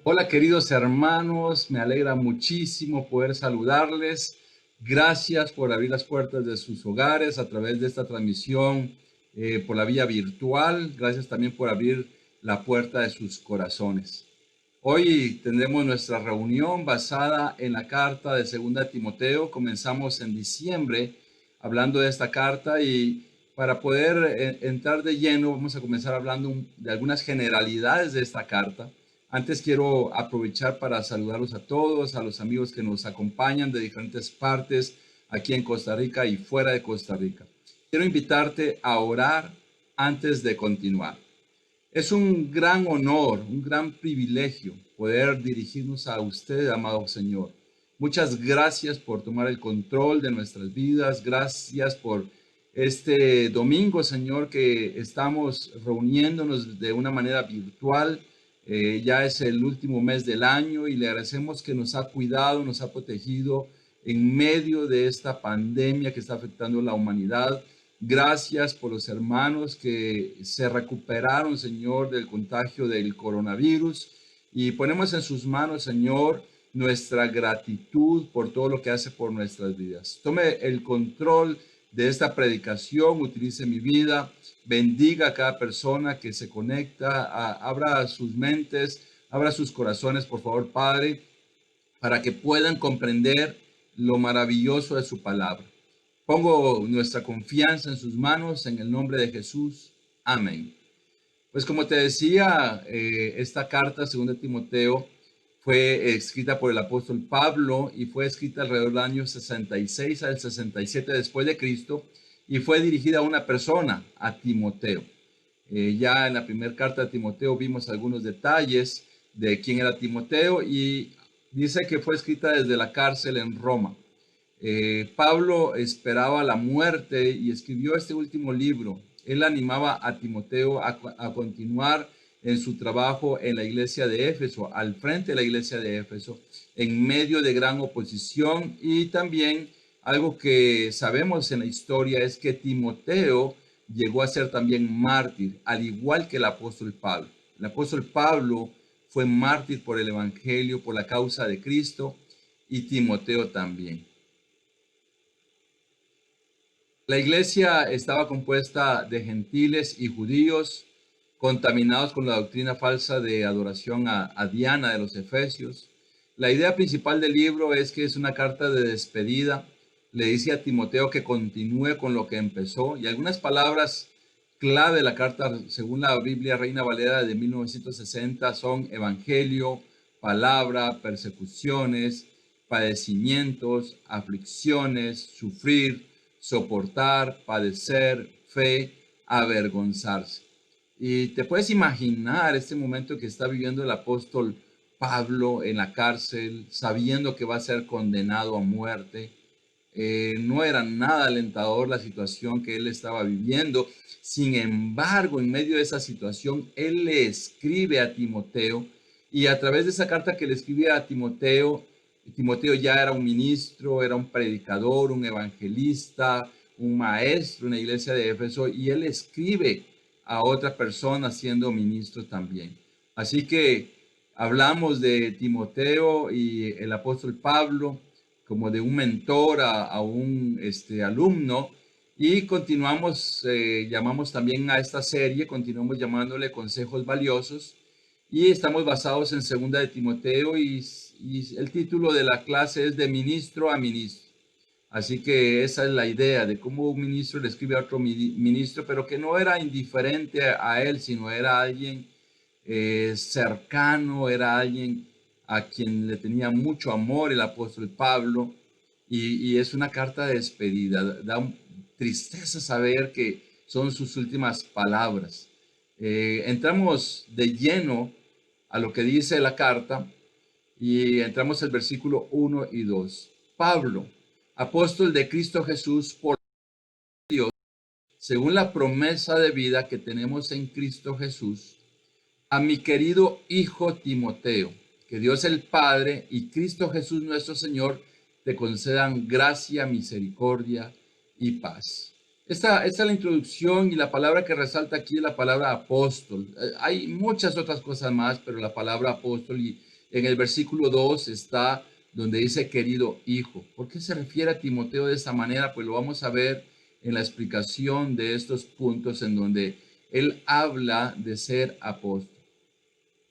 Hola queridos hermanos, me alegra muchísimo poder saludarles. Gracias por abrir las puertas de sus hogares a través de esta transmisión por la vía virtual. Gracias también por abrir la puerta de sus corazones. Hoy tendremos nuestra reunión basada en la carta de Segunda Timoteo. Comenzamos en diciembre hablando de esta carta y para poder entrar de lleno vamos a comenzar hablando de algunas generalidades de esta carta. Antes quiero aprovechar para saludarlos a todos, a los amigos que nos acompañan de diferentes partes aquí en Costa Rica y fuera de Costa Rica. Quiero invitarte a orar antes de continuar. Es un gran honor, un gran privilegio poder dirigirnos a usted, amado Señor. Muchas gracias por tomar el control de nuestras vidas. Gracias por este domingo, Señor, que estamos reuniéndonos de una manera virtual. Ya es el último mes del año y le agradecemos que nos ha cuidado, nos ha protegido en medio de esta pandemia que está afectando a la humanidad. Gracias por los hermanos que se recuperaron, Señor, del contagio del coronavirus. Y ponemos en sus manos, Señor, nuestra gratitud por todo lo que hace por nuestras vidas. Tome el control de esta predicación, utilice mi vida, bendiga a cada persona que se conecta, abra sus mentes, abra sus corazones, por favor, Padre, para que puedan comprender lo maravilloso de su palabra. Pongo nuestra confianza en sus manos, en el nombre de Jesús. Amén. Pues como te decía, esta carta, según Timoteo, fue escrita por el apóstol Pablo y fue escrita alrededor del año 66 al 67 después de Cristo y fue dirigida a una persona, a Timoteo. Ya en la primera carta de Timoteo vimos algunos detalles de quién era Timoteo y dice que fue escrita desde la cárcel en Roma. Pablo esperaba la muerte y escribió este último libro. Él animaba a Timoteo a continuar en su trabajo en la iglesia de Éfeso, al frente de la iglesia de Éfeso, en medio de gran oposición. Y también algo que sabemos en la historia es que Timoteo llegó a ser también mártir, al igual que el apóstol Pablo. El apóstol Pablo fue mártir por el evangelio, por la causa de Cristo, y Timoteo también. La iglesia estaba compuesta de gentiles y judíos contaminados con la doctrina falsa de adoración a Diana de los Efesios. La idea principal del libro es que es una carta de despedida. Le dice a Timoteo que continúe con lo que empezó y algunas palabras clave de la carta, según la Biblia Reina Valera de 1960, son evangelio, palabra, persecuciones, padecimientos, aflicciones, sufrir, soportar, padecer, fe, avergonzarse. Y te puedes imaginar este momento que está viviendo el apóstol Pablo en la cárcel, sabiendo que va a ser condenado a muerte. No era nada alentador la situación que él estaba viviendo. Sin embargo, en medio de esa situación, él le escribe a Timoteo y a través de esa carta que le escribe a Timoteo, Timoteo ya era un ministro, era un predicador, un evangelista, un maestro en la iglesia de Éfeso y él escribe a otra persona siendo ministro también. Así que hablamos de Timoteo y el apóstol Pablo como de un mentor a un alumno y continuamos, llamamos también a esta serie, continuamos llamándole consejos valiosos y estamos basados en segunda de Timoteo y el título de la clase es de ministro a ministro. Así que esa es la idea de cómo un ministro le escribe a otro ministro, pero que no era indiferente a él, sino era alguien cercano, era alguien a quien le tenía mucho amor el apóstol Pablo, y es una carta de despedida. Da tristeza saber que son sus últimas palabras. Entramos de lleno a lo que dice la carta y entramos al versículo 1 y 2. Pablo, apóstol de Cristo Jesús por Dios, según la promesa de vida que tenemos en Cristo Jesús, a mi querido hijo Timoteo, que Dios el Padre y Cristo Jesús nuestro Señor te concedan gracia, misericordia y paz. Esta es la introducción y la palabra que resalta aquí es la palabra apóstol. Hay muchas otras cosas más, pero la palabra apóstol En el versículo 2 está donde dice querido hijo. ¿Por qué se refiere a Timoteo de esta manera? Pues lo vamos a ver en la explicación de estos puntos en donde él habla de ser apóstol.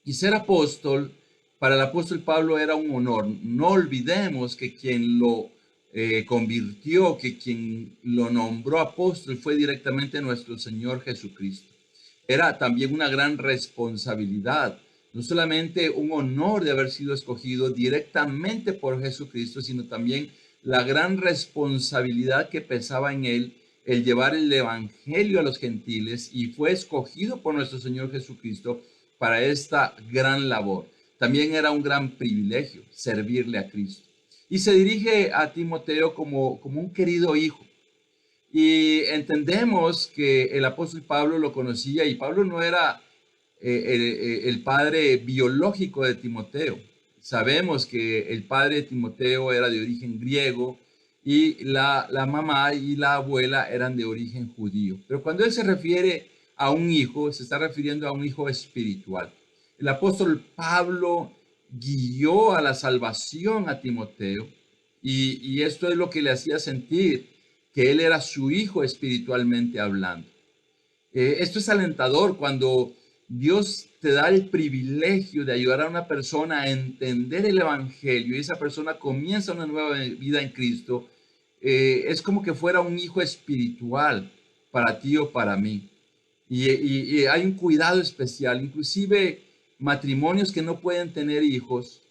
Y ser apóstol, para el apóstol Pablo era un honor. No olvidemos que quien lo convirtió, que quien lo nombró apóstol fue directamente nuestro Señor Jesucristo. Era también una gran responsabilidad, no solamente un honor de haber sido escogido directamente por Jesucristo, sino también la gran responsabilidad que pesaba en él el llevar el evangelio a los gentiles, y fue escogido por nuestro Señor Jesucristo para esta gran labor. También era un gran privilegio servirle a Cristo. Y se dirige a Timoteo como un querido hijo. Y entendemos que el apóstol Pablo lo conocía, y Pablo no era el padre biológico de Timoteo. Sabemos que el padre de Timoteo era de origen griego y la mamá y la abuela eran de origen judío. Pero cuando él se refiere a un hijo, se está refiriendo a un hijo espiritual. El apóstol Pablo guió a la salvación a Timoteo, y esto es lo que le hacía sentir que él era su hijo espiritualmente hablando. Esto es alentador cuando Dios te da el privilegio de ayudar a una persona a entender el evangelio y esa persona comienza una nueva vida en Cristo. Es como que fuera un hijo espiritual para ti o para mí. Y hay un cuidado especial, inclusive matrimonios que no pueden tener hijos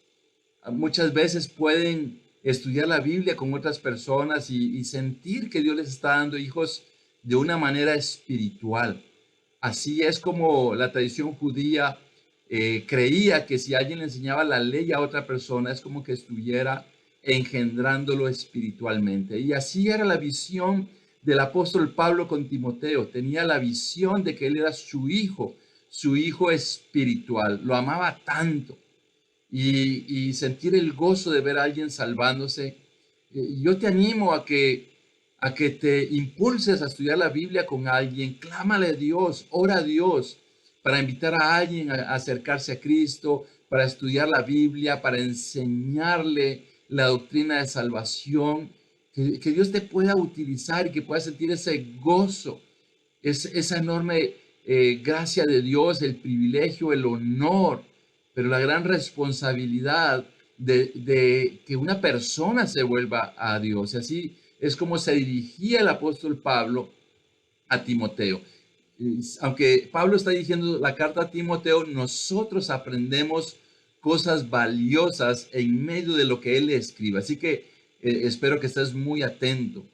muchas veces pueden estudiar la Biblia con otras personas y sentir que Dios les está dando hijos de una manera espiritual. Así es como la tradición judía creía que si alguien le enseñaba la ley a otra persona, es como que estuviera engendrándolo espiritualmente. Y así era la visión del apóstol Pablo con Timoteo. Tenía la visión de que él era su hijo espiritual. Lo amaba tanto y sentir el gozo de ver a alguien salvándose. Yo te animo a que te impulses a estudiar la Biblia con alguien, clámale a Dios, ora a Dios para invitar a alguien a acercarse a Cristo, para estudiar la Biblia, para enseñarle la doctrina de salvación, que Dios te pueda utilizar y que puedas sentir ese gozo, esa enorme gracia de Dios, el privilegio, el honor, pero la gran responsabilidad de que una persona se vuelva a Dios. Y así es como se dirigía el apóstol Pablo a Timoteo. Aunque Pablo está dirigiendo la carta a Timoteo, nosotros aprendemos cosas valiosas en medio de lo que él escribe. Así que espero que estés muy atento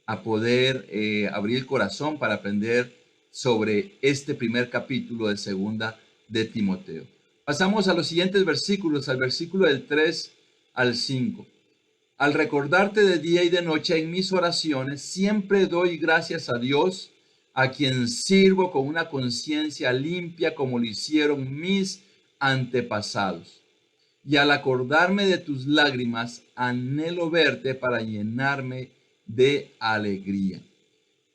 a poder abrir el corazón para aprender sobre este primer capítulo de segunda de Timoteo. Pasamos a los siguientes versículos, al versículo del 3 al 5. Al recordarte de día y de noche en mis oraciones, siempre doy gracias a Dios, a quien sirvo con una conciencia limpia como lo hicieron mis antepasados. Y al acordarme de tus lágrimas, anhelo verte para llenarme de alegría.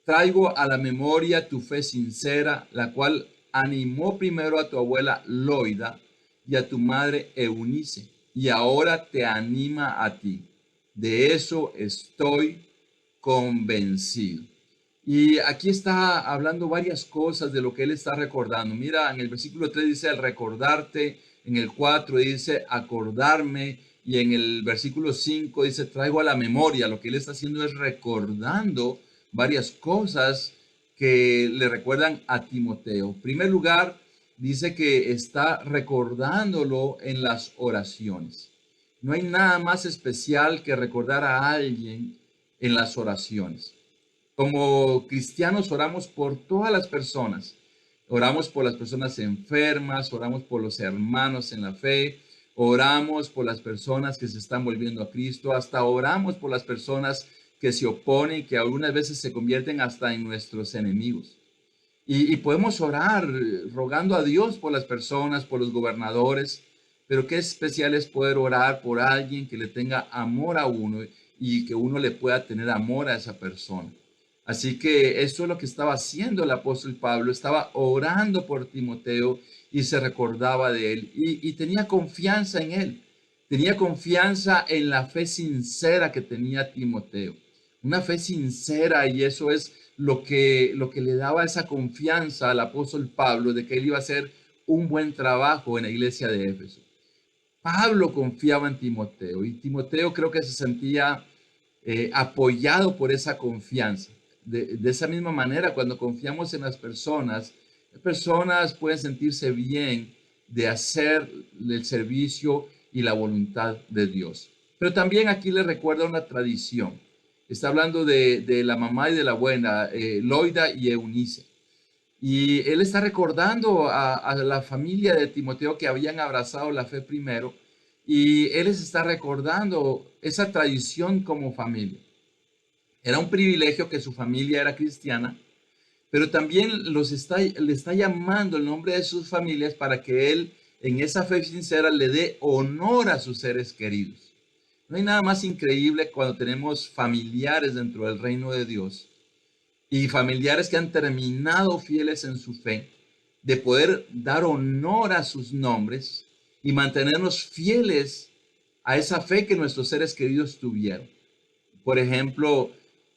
Traigo a la memoria tu fe sincera, la cual animó primero a tu abuela Loida y a tu madre Eunice, y ahora te anima a ti. De eso estoy convencido. Y aquí está hablando varias cosas de lo que él está recordando. Mira, en el versículo 3 dice al recordarte, en el 4 dice acordarme, y en el versículo 5 dice traigo a la memoria. Lo que él está haciendo es recordando varias cosas que le recuerdan a Timoteo. En primer lugar, dice que está recordándolo en las oraciones. No hay nada más especial que recordar a alguien en las oraciones. Como cristianos oramos por todas las personas. Oramos por las personas enfermas, oramos por los hermanos en la fe, oramos por las personas que se están volviendo a Cristo, hasta oramos por las personas que se oponen, que algunas veces se convierten hasta en nuestros enemigos. Y podemos orar rogando a Dios por las personas, por los gobernadores, pero qué especial es poder orar por alguien que le tenga amor a uno y que uno le pueda tener amor a esa persona. Así que eso es lo que estaba haciendo el apóstol Pablo, estaba orando por Timoteo y se recordaba de él y tenía confianza en él. Tenía confianza en la fe sincera que tenía Timoteo. Una fe sincera, y eso es lo que le daba esa confianza al apóstol Pablo de que él iba a hacer un buen trabajo en la iglesia de Éfeso. Pablo confiaba en Timoteo y Timoteo creo que se sentía apoyado por esa confianza. De esa misma manera, cuando confiamos en las personas pueden sentirse bien de hacer el servicio y la voluntad de Dios. Pero también aquí le recuerda una tradición. Está hablando de la mamá y de la abuela, Loida y Eunice. Y él está recordando a la familia de Timoteo que habían abrazado la fe primero, y él les está recordando esa tradición como familia. Era un privilegio que su familia era cristiana, pero también le está llamando el nombre de sus familias para que él en esa fe sincera le dé honor a sus seres queridos. No hay nada más increíble cuando tenemos familiares dentro del reino de Dios y familiares que han terminado fieles en su fe, de poder dar honor a sus nombres y mantenernos fieles a esa fe que nuestros seres queridos tuvieron. Por ejemplo,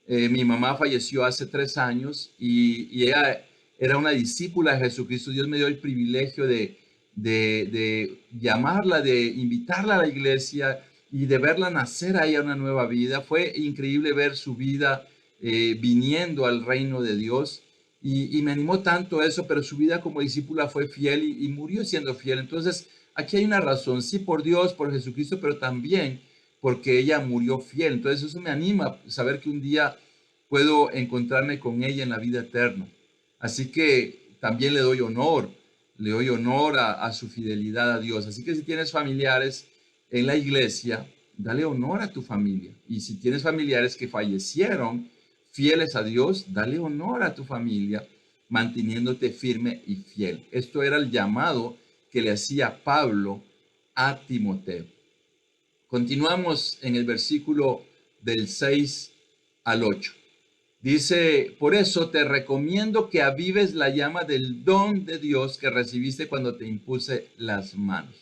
mi mamá falleció hace 3 años y ella era una discípula de Jesucristo. Dios me dio el privilegio de llamarla, de invitarla a la iglesia y de verla nacer a ella una nueva vida. Fue increíble ver su vida viniendo al reino de Dios y me animó tanto eso, pero su vida como discípula fue fiel y murió siendo fiel. Entonces, aquí hay una razón, sí, por Dios, por Jesucristo, pero también porque ella murió fiel. Entonces eso me anima a saber que un día puedo encontrarme con ella en la vida eterna. Así que también le doy honor a su fidelidad a Dios. Así que si tienes familiares en la iglesia, dale honor a tu familia. Y si tienes familiares que fallecieron fieles a Dios, dale honor a tu familia, manteniéndote firme y fiel. Esto era el llamado que le hacía Pablo a Timoteo. Continuamos en el versículo del 6 al 8. Dice, por eso te recomiendo que avives la llama del don de Dios que recibiste cuando te impuse las manos.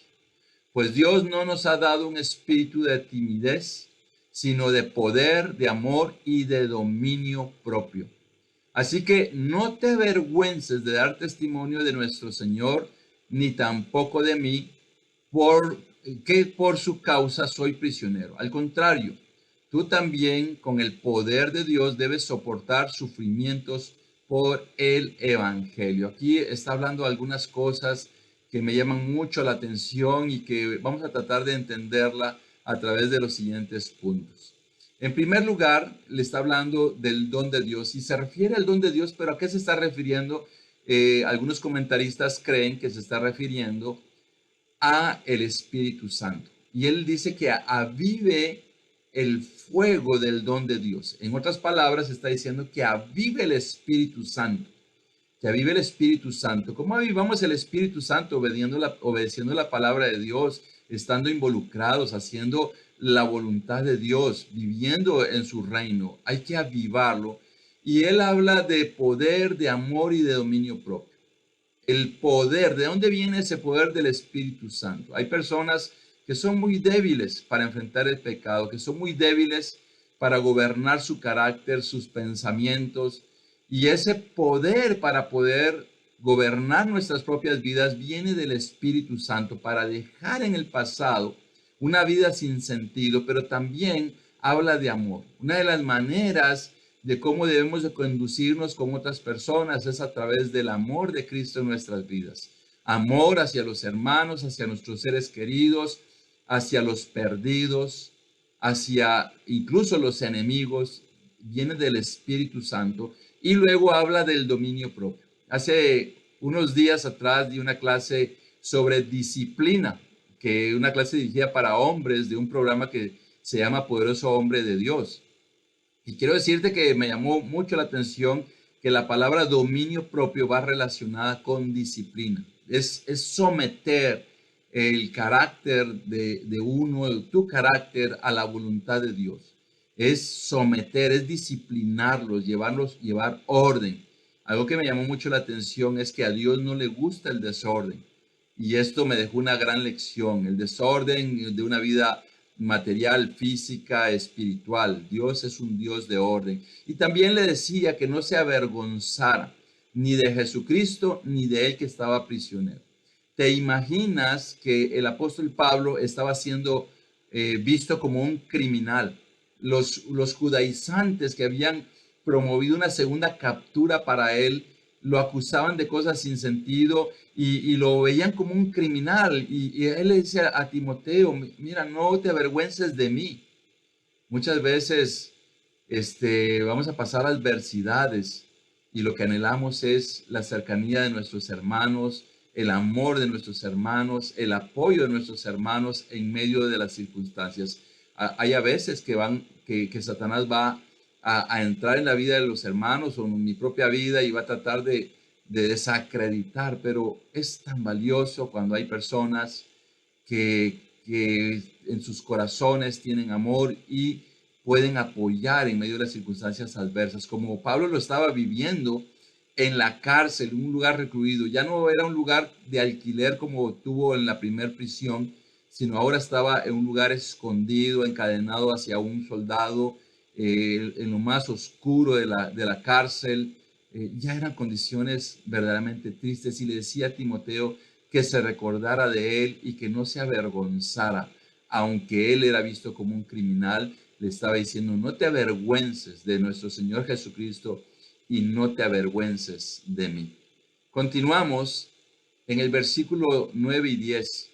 Pues Dios no nos ha dado un espíritu de timidez, sino de poder, de amor y de dominio propio. Así que no te avergüences de dar testimonio de nuestro Señor, ni tampoco de mí, que por su causa soy prisionero. Al contrario, tú también con el poder de Dios debes soportar sufrimientos por el Evangelio. Aquí está hablando de algunas cosas que me llaman mucho la atención y que vamos a tratar de entenderla a través de los siguientes puntos. En primer lugar, le está hablando del don de Dios y se refiere al don de Dios, pero ¿a qué se está refiriendo? Algunos comentaristas creen que se está refiriendo a el Espíritu Santo. Y él dice que avive el fuego del don de Dios. En otras palabras, está diciendo que avive el Espíritu Santo. Que avive el Espíritu Santo. ¿Cómo avivamos el Espíritu Santo? Obedeciendo la palabra de Dios, estando involucrados, haciendo la voluntad de Dios, viviendo en su reino. Hay que avivarlo. Y él habla de poder, de amor y de dominio propio. El poder, ¿de dónde viene ese poder del Espíritu Santo? Hay personas que son muy débiles para enfrentar el pecado, que son muy débiles para gobernar su carácter, sus pensamientos, y ese poder para poder gobernar nuestras propias vidas viene del Espíritu Santo para dejar en el pasado una vida sin sentido, pero también habla de amor. Una de las maneras de cómo debemos de conducirnos con otras personas es a través del amor de Cristo en nuestras vidas. Amor hacia los hermanos, hacia nuestros seres queridos, hacia los perdidos, hacia incluso los enemigos, viene del Espíritu Santo. Y luego habla del dominio propio. Hace unos días atrás di una clase sobre disciplina, que una clase dirigida para hombres de un programa que se llama Poderoso Hombre de Dios. Y quiero decirte que me llamó mucho la atención que la palabra dominio propio va relacionada con disciplina. Es someter el carácter de uno, tu carácter a la voluntad de Dios. Es someter, es disciplinarlos, llevar orden. Algo que me llamó mucho la atención es que a Dios no le gusta el desorden. y esto me dejó una gran lección, el desorden de una vida material, física, espiritual. Dios es un Dios de orden. Y también le decía que no se avergonzara ni de Jesucristo ni de él que estaba prisionero. ¿Te imaginas que el apóstol Pablo estaba siendo visto como un criminal? Los judaizantes que habían promovido una segunda captura para él lo acusaban de cosas sin sentido y lo veían como un criminal. Y él le decía a Timoteo, mira, no te avergüences de mí. Muchas veces vamos a pasar adversidades y lo que anhelamos es la cercanía de nuestros hermanos, el amor de nuestros hermanos, el apoyo de nuestros hermanos en medio de las circunstancias. Hay a veces que Satanás va a entrar en la vida de los hermanos o en mi propia vida y va a tratar de desacreditar, pero es tan valioso cuando hay personas que en sus corazones tienen amor y pueden apoyar en medio de las circunstancias adversas, como Pablo lo estaba viviendo en la cárcel, un lugar recluido. Ya no era un lugar de alquiler como tuvo en la primer prisión, sino ahora estaba en un lugar escondido, encadenado hacia un soldado, en lo más oscuro de la cárcel. Ya eran condiciones verdaderamente tristes y le decía a Timoteo que se recordara de él y que no se avergonzara, aunque él era visto como un criminal. Le estaba diciendo, no te avergüences de nuestro Señor Jesucristo y no te avergüences de mí. Continuamos en el versículo 9 y 10.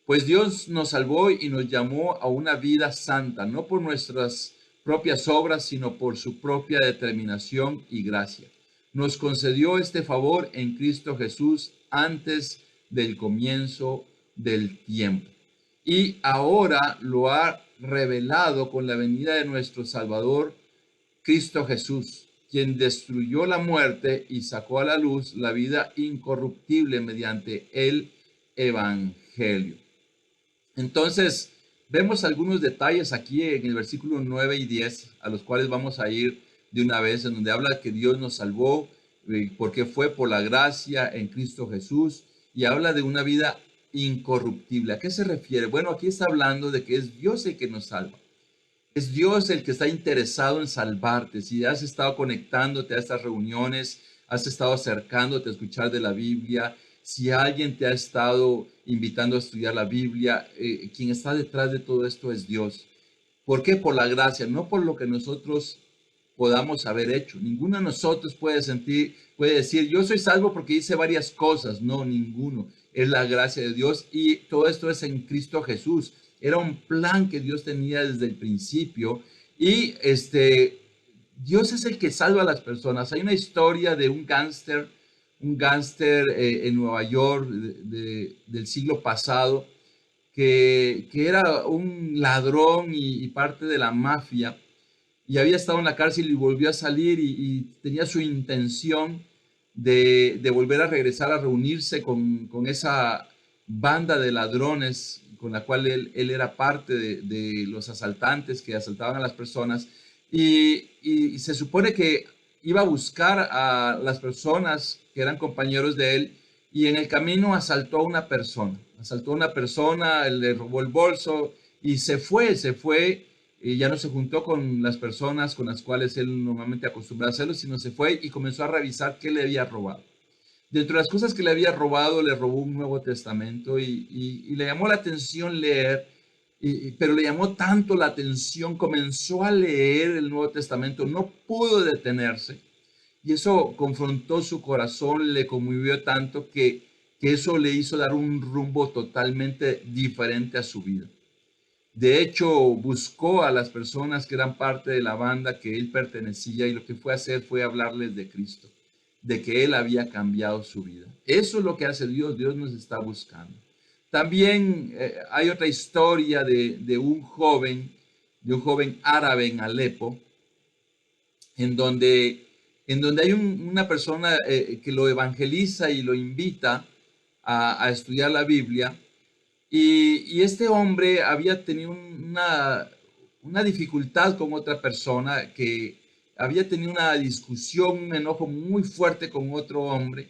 Pues Dios nos salvó y nos llamó a una vida santa, no por nuestras propias obras, sino por su propia determinación y gracia. Nos concedió este favor en Cristo Jesús antes del comienzo del tiempo. Y ahora lo ha revelado con la venida de nuestro Salvador, Cristo Jesús, quien destruyó la muerte y sacó a la luz la vida incorruptible mediante el Evangelio. Entonces, vemos algunos detalles aquí en el versículo 9 y 10, a los cuales vamos a ir de una vez, en donde habla que Dios nos salvó, porque fue por la gracia en Cristo Jesús, y habla de una vida incorruptible. ¿A qué se refiere? Bueno, aquí está hablando de que es Dios el que nos salva. Es Dios el que está interesado en salvarte. Si has estado conectándote a estas reuniones, has estado acercándote a escuchar de la Biblia, si alguien te ha estado invitando a estudiar la Biblia, quien está detrás de todo esto es Dios. ¿Por qué? Por la gracia, no por lo que nosotros podamos haber hecho. Ninguno de nosotros puede decir, yo soy salvo porque hice varias cosas. No, ninguno. Es la gracia de Dios y todo esto es en Cristo Jesús. Era un plan que Dios tenía desde el principio y Dios es el que salva a las personas. Hay una historia de un gángster en Nueva York del siglo pasado que era un ladrón y parte de la mafia y había estado en la cárcel y volvió a salir y tenía su intención de volver a regresar a reunirse con esa banda de ladrones con la cual él era parte de los asaltantes que asaltaban a las personas y se supone que iba a buscar a las personas que eran compañeros de él y en el camino asaltó a una persona, le robó el bolso y se fue y ya no se juntó con las personas con las cuales él normalmente acostumbra a hacerlo, sino se fue y comenzó a revisar qué le había robado. Dentro de las cosas que le había robado, le robó un Nuevo Testamento y le llamó la atención leer, pero le llamó tanto la atención, comenzó a leer el Nuevo Testamento, no pudo detenerse y eso confrontó su corazón, le conmovió tanto que eso le hizo dar un rumbo totalmente diferente a su vida. De hecho, buscó a las personas que eran parte de la banda que él pertenecía y lo que fue a hacer fue hablarles de Cristo, de que él había cambiado su vida. Eso es lo que hace Dios, Dios nos está buscando. También hay otra historia de un joven árabe en Alepo, en donde, en donde hay una persona que lo evangeliza y lo invita a estudiar la Biblia y este hombre había tenido una dificultad con otra persona que había tenido una discusión, un enojo muy fuerte con otro hombre.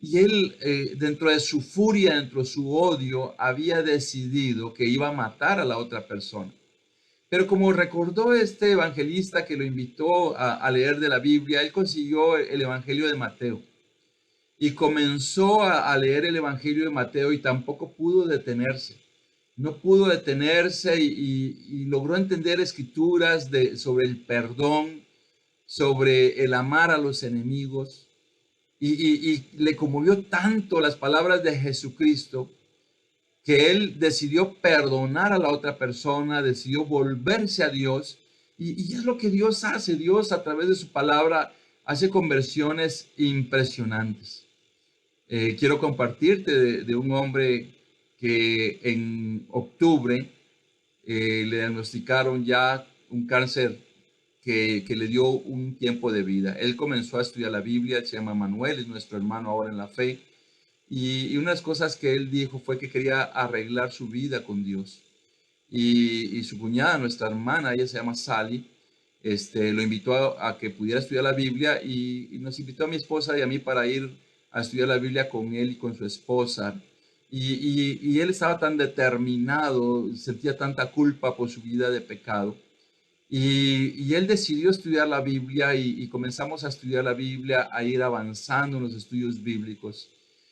Y él, dentro de su furia, dentro de su odio, había decidido que iba a matar a la otra persona. Pero como recordó este evangelista que lo invitó a leer de la Biblia, él consiguió el Evangelio de Mateo y comenzó a leer el Evangelio de Mateo y tampoco pudo detenerse. No pudo detenerse y logró entender escrituras sobre el perdón, sobre el amar a los enemigos. Y le conmovió tanto las palabras de Jesucristo que él decidió perdonar a la otra persona, decidió volverse a Dios. Y es lo que Dios hace. Dios a través de su palabra hace conversiones impresionantes. Quiero compartirte de un hombre que en octubre le diagnosticaron ya un cáncer que le dio un tiempo de vida. Él comenzó a estudiar la Biblia, se llama Manuel, es nuestro hermano ahora en la fe. Y unas cosas que él dijo fue que quería arreglar su vida con Dios. Y su cuñada, nuestra hermana, ella se llama Sally, lo invitó a que pudiera estudiar la Biblia y nos invitó a mi esposa y a mí para ir a estudiar la Biblia con él y con su esposa. Y él estaba tan determinado, sentía tanta culpa por su vida de pecado. Y él decidió estudiar la Biblia y comenzamos a estudiar la Biblia, a ir avanzando en los estudios bíblicos.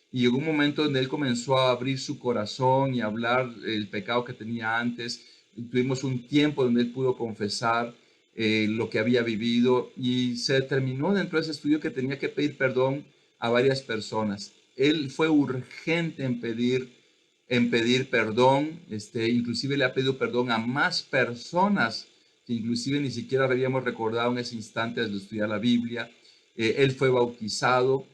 Y llegó un momento donde él comenzó a abrir su corazón y a hablar el pecado que tenía antes. Tuvimos un tiempo donde él pudo confesar lo que había vivido y se determinó dentro de ese estudio que tenía que pedir perdón a varias personas. Él fue urgente en pedir perdón, inclusive le ha pedido perdón a más personas que inclusive ni siquiera habíamos recordado en ese instante de estudiar la Biblia. Él fue bautizado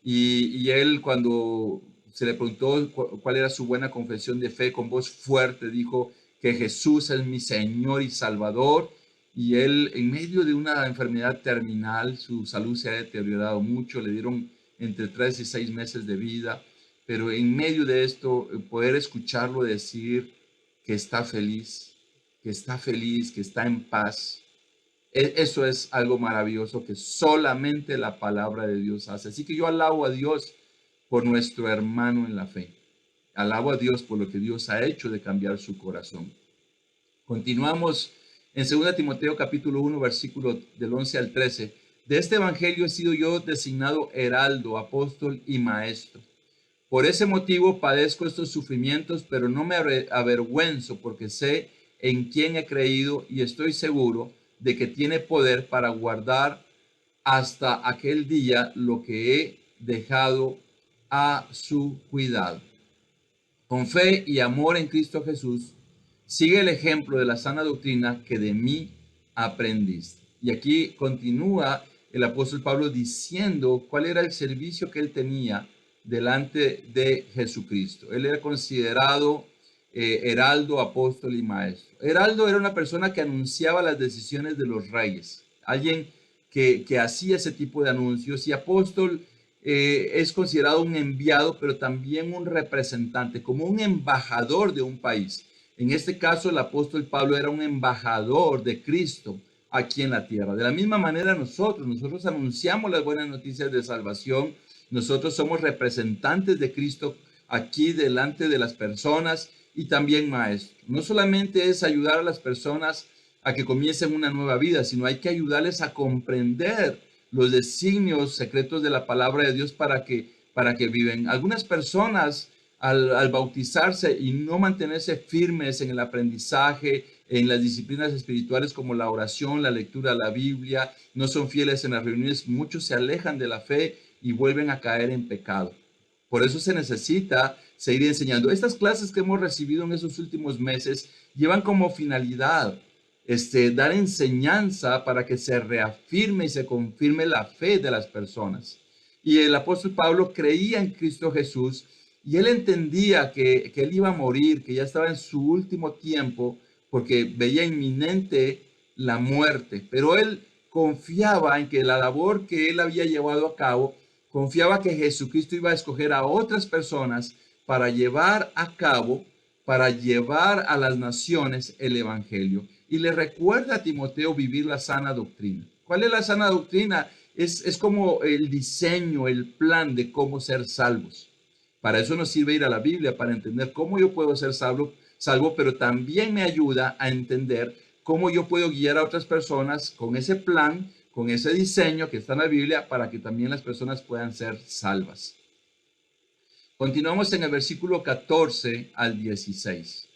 y él cuando se le preguntó cuál era su buena confesión de fe, con voz fuerte dijo que Jesús es mi Señor y Salvador. Y él, en medio de una enfermedad terminal, su salud se ha deteriorado mucho, le dieron entre 3 y 6 meses de vida, pero en medio de esto, poder escucharlo decir que está feliz, que está feliz, que está en paz, eso es algo maravilloso que solamente la palabra de Dios hace. Así que yo alabo a Dios por nuestro hermano en la fe. Alabo a Dios por lo que Dios ha hecho de cambiar su corazón. Continuamos en 2 Timoteo capítulo 1, versículo del 11 al 13. De este evangelio he sido yo designado heraldo, apóstol y maestro. Por ese motivo padezco estos sufrimientos, pero no me avergüenzo porque sé en quién he creído y estoy seguro de que tiene poder para guardar hasta aquel día lo que he dejado a su cuidado. Con fe y amor en Cristo Jesús, sigue el ejemplo de la sana doctrina que de mí aprendiste. Y aquí continúa el apóstol Pablo diciendo cuál era el servicio que él tenía delante de Jesucristo. Él era considerado heraldo, apóstol y maestro. Heraldo era una persona que anunciaba las decisiones de los reyes, alguien que hacía ese tipo de anuncios, y apóstol es considerado un enviado, pero también un representante, como un embajador de un país. En este caso, el apóstol Pablo era un embajador de Cristo aquí en la tierra. De la misma manera nosotros anunciamos las buenas noticias de salvación. Nosotros somos representantes de Cristo aquí delante de las personas y también maestros. No solamente es ayudar a las personas a que comiencen una nueva vida, sino hay que ayudarles a comprender los designios secretos de la palabra de Dios para que viven. Algunas personas al bautizarse y no mantenerse firmes en el aprendizaje, en las disciplinas espirituales como la oración, la lectura de la Biblia, no son fieles en las reuniones, muchos se alejan de la fe y vuelven a caer en pecado. Por eso se necesita seguir enseñando. Estas clases que hemos recibido en esos últimos meses llevan como finalidad dar enseñanza para que se reafirme y se confirme la fe de las personas. Y el apóstol Pablo creía en Cristo Jesús y él entendía que él iba a morir, que ya estaba en su último tiempo porque veía inminente la muerte. Pero él confiaba en que la labor que él había llevado a cabo, confiaba que Jesucristo iba a escoger a otras personas para llevar a cabo, para llevar a las naciones el evangelio. Y le recuerda a Timoteo vivir la sana doctrina. ¿Cuál es la sana doctrina? es como el diseño, el plan de cómo ser salvos. Para eso nos sirve ir a la Biblia, para entender cómo yo puedo ser salvo, pero también me ayuda a entender cómo yo puedo guiar a otras personas con ese plan, con ese diseño que está en la Biblia, para que también las personas puedan ser salvas. Continuamos en el versículo 14 al 16.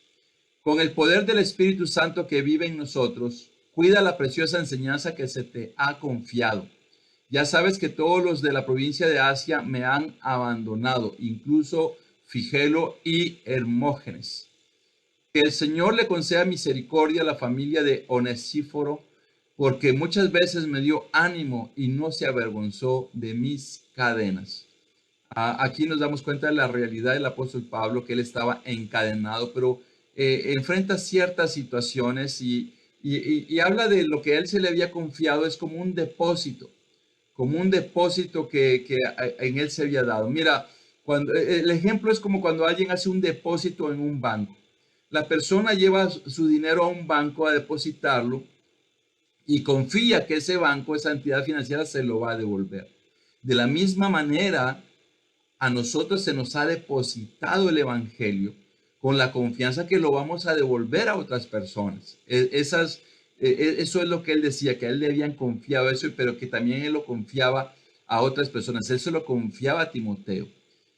Con el poder del Espíritu Santo que vive en nosotros, cuida la preciosa enseñanza que se te ha confiado. Ya sabes que todos los de la provincia de Asia me han abandonado, incluso Figelo y Hermógenes. Que el Señor le conceda misericordia a la familia de Onesíforo, porque muchas veces me dio ánimo y no se avergonzó de mis cadenas. Aquí nos damos cuenta de la realidad del apóstol Pablo, que él estaba encadenado, pero enfrenta ciertas situaciones y habla de lo que a él se le había confiado, es como un depósito que en él se había dado. Mira, el ejemplo es como cuando alguien hace un depósito en un banco. La persona lleva su dinero a un banco a depositarlo y confía que ese banco, esa entidad financiera, se lo va a devolver. De la misma manera, a nosotros se nos ha depositado el Evangelio con la confianza que lo vamos a devolver a otras personas. Eso es lo que él decía, que a él le habían confiado eso, pero que también él lo confiaba a otras personas. Él se lo confiaba a Timoteo.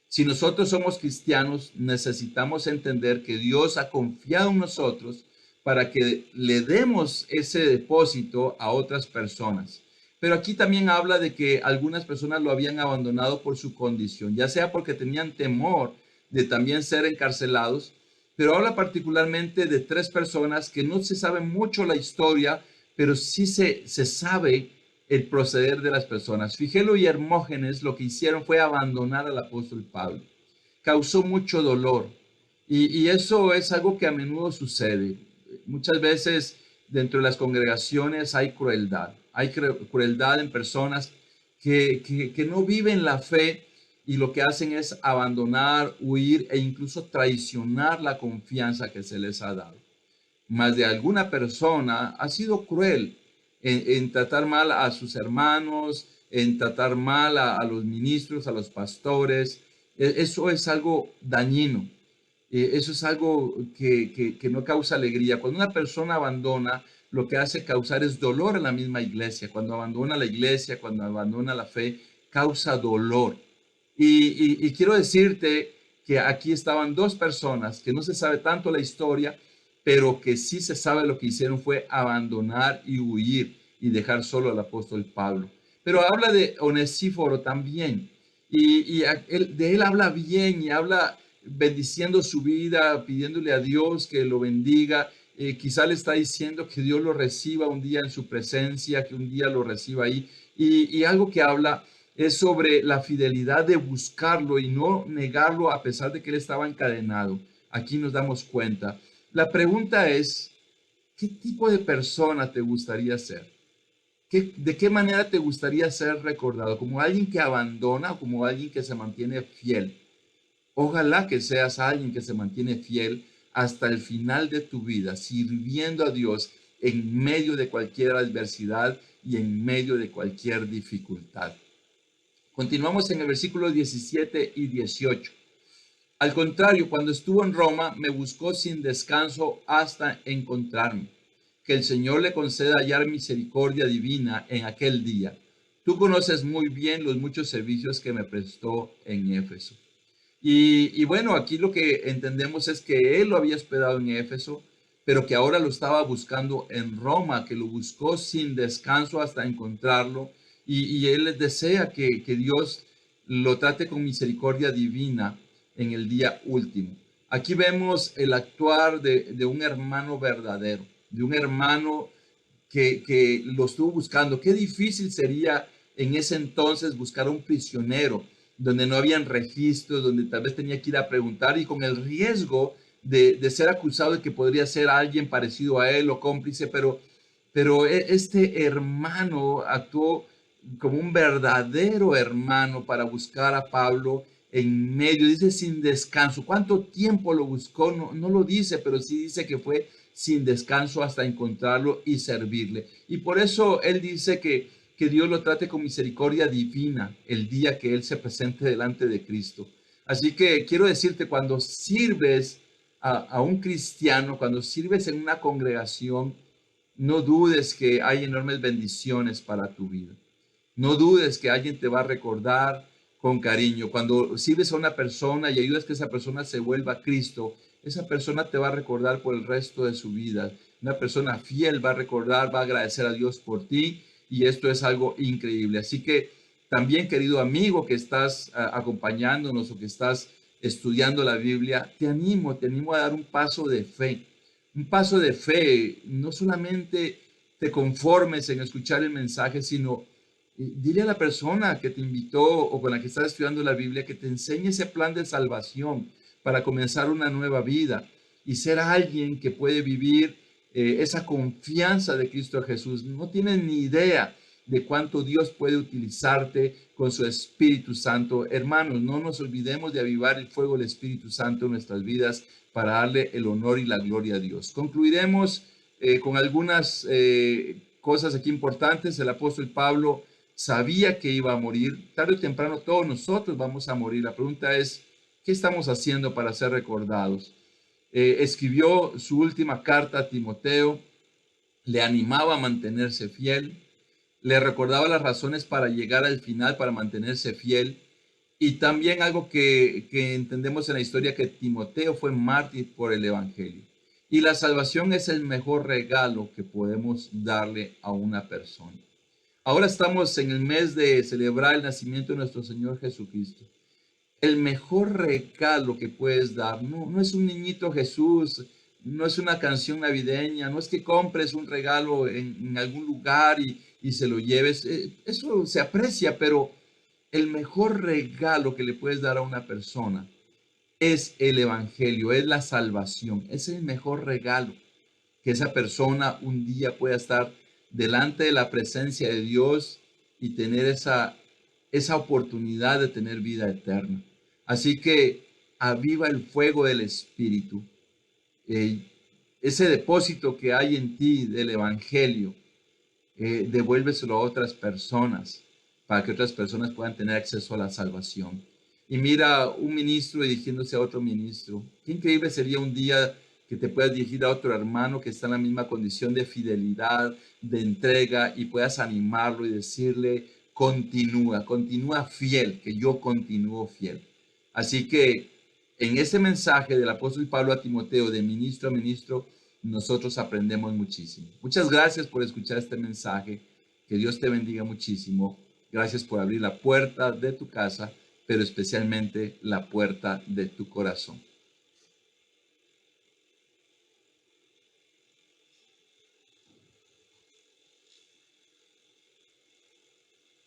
Si nosotros somos cristianos, necesitamos entender que Dios ha confiado en nosotros para que le demos ese depósito a otras personas. Pero aquí también habla de que algunas personas lo habían abandonado por su condición, ya sea porque tenían temor de también ser encarcelados, pero habla particularmente de 3 personas que no se sabe mucho la historia, pero sí se sabe el proceder de las personas. Figelo y Hermógenes lo que hicieron fue abandonar al apóstol Pablo. Causó mucho dolor y eso es algo que a menudo sucede. Muchas veces dentro de las congregaciones hay crueldad. Hay crueldad en personas que no viven la fe y lo que hacen es abandonar, huir e incluso traicionar la confianza que se les ha dado. Más de alguna persona ha sido cruel en tratar mal a sus hermanos, en tratar mal a los ministros, a los pastores. Eso es algo dañino. Eso es algo que no causa alegría. Cuando una persona abandona, lo que hace causar es dolor en la misma iglesia. Cuando abandona la iglesia, cuando abandona la fe, causa dolor. Y quiero decirte que aquí estaban 2 personas que no se sabe tanto la historia, pero que sí se sabe lo que hicieron fue abandonar y huir y dejar solo al apóstol Pablo. Pero habla de Onesíforo también. De él habla bien y habla bendiciendo su vida, pidiéndole a Dios que lo bendiga. Quizá le está diciendo que Dios lo reciba un día en su presencia, que un día lo reciba ahí. Y algo que habla es sobre la fidelidad de buscarlo y no negarlo a pesar de que él estaba encadenado. Aquí nos damos cuenta. La pregunta es, ¿qué tipo de persona te gustaría ser? ¿De qué manera te gustaría ser recordado? ¿Como alguien que abandona o como alguien que se mantiene fiel? Ojalá que seas alguien que se mantiene fiel hasta el final de tu vida, sirviendo a Dios en medio de cualquier adversidad y en medio de cualquier dificultad. Continuamos en el versículo 17 y 18. Al contrario, cuando estuvo en Roma, me buscó sin descanso hasta encontrarme. Que el Señor le conceda hallar misericordia divina en aquel día. Tú conoces muy bien los muchos servicios que me prestó en Éfeso. Y bueno, aquí lo que entendemos es que él lo había esperado en Éfeso, pero que ahora lo estaba buscando en Roma, que lo buscó sin descanso hasta encontrarlo. Y él desea que Dios lo trate con misericordia divina en el día último. Aquí vemos el actuar de un hermano verdadero, de un hermano que lo estuvo buscando. Qué difícil sería en ese entonces buscar a un prisionero donde no habían registros, donde tal vez tenía que ir a preguntar y con el riesgo de ser acusado de que podría ser alguien parecido a él o cómplice, pero este hermano actuó como un verdadero hermano para buscar a Pablo en medio, dice sin descanso. ¿Cuánto tiempo lo buscó? No, no lo dice, pero sí dice que fue sin descanso hasta encontrarlo y servirle. Y por eso él dice que que Dios lo trate con misericordia divina el día que Él se presente delante de Cristo. Así que quiero decirte, cuando sirves a un cristiano, cuando sirves en una congregación, no dudes que hay enormes bendiciones para tu vida. No dudes que alguien te va a recordar con cariño. Cuando sirves a una persona y ayudas que esa persona se vuelva a Cristo, esa persona te va a recordar por el resto de su vida. Una persona fiel va a recordar, va a agradecer a Dios por ti, y esto es algo increíble. Así que también, querido amigo que estás acompañándonos o que estás estudiando la Biblia, te animo a dar un paso de fe. Un paso de fe, no solamente te conformes en escuchar el mensaje, sino dile a la persona que te invitó o con la que estás estudiando la Biblia que te enseñe ese plan de salvación para comenzar una nueva vida y ser alguien que puede vivir esa confianza de Cristo Jesús. No tienes ni idea de cuánto Dios puede utilizarte con su Espíritu Santo. Hermanos, no nos olvidemos de avivar el fuego del Espíritu Santo en nuestras vidas para darle el honor y la gloria a Dios. Concluiremos con algunas cosas aquí importantes. El apóstol Pablo sabía que iba a morir. Tarde o temprano todos nosotros vamos a morir. La pregunta es, ¿qué estamos haciendo para ser recordados? Escribió su última carta a Timoteo, le animaba a mantenerse fiel, le recordaba las razones para llegar al final, para mantenerse fiel. Y también algo que entendemos en la historia, que Timoteo fue mártir por el Evangelio. Y la salvación es el mejor regalo que podemos darle a una persona. Ahora estamos en el mes de celebrar el nacimiento de nuestro Señor Jesucristo. El mejor regalo que puedes dar no es un niñito Jesús, no es una canción navideña, no es que compres un regalo en algún lugar y se lo lleves. Eso se aprecia, pero el mejor regalo que le puedes dar a una persona es el Evangelio, es la salvación. Es el mejor regalo, que esa persona un día pueda estar delante de la presencia de Dios y tener esa oportunidad de tener vida eterna. Así que aviva el fuego del Espíritu, eh, ese depósito que hay en ti del Evangelio, devuélveselo a otras personas para que otras personas puedan tener acceso a la salvación. Y mira, un ministro dirigiéndose a otro ministro. Qué increíble sería un día que te puedas dirigir a otro hermano que está en la misma condición de fidelidad, de entrega, y puedas animarlo y decirle, continúa, continúa fiel, que yo continúo fiel. Así que en ese mensaje del apóstol Pablo a Timoteo, de ministro a ministro, nosotros aprendemos muchísimo. Muchas gracias por escuchar este mensaje. Que Dios te bendiga muchísimo. Gracias por abrir la puerta de tu casa, pero especialmente la puerta de tu corazón.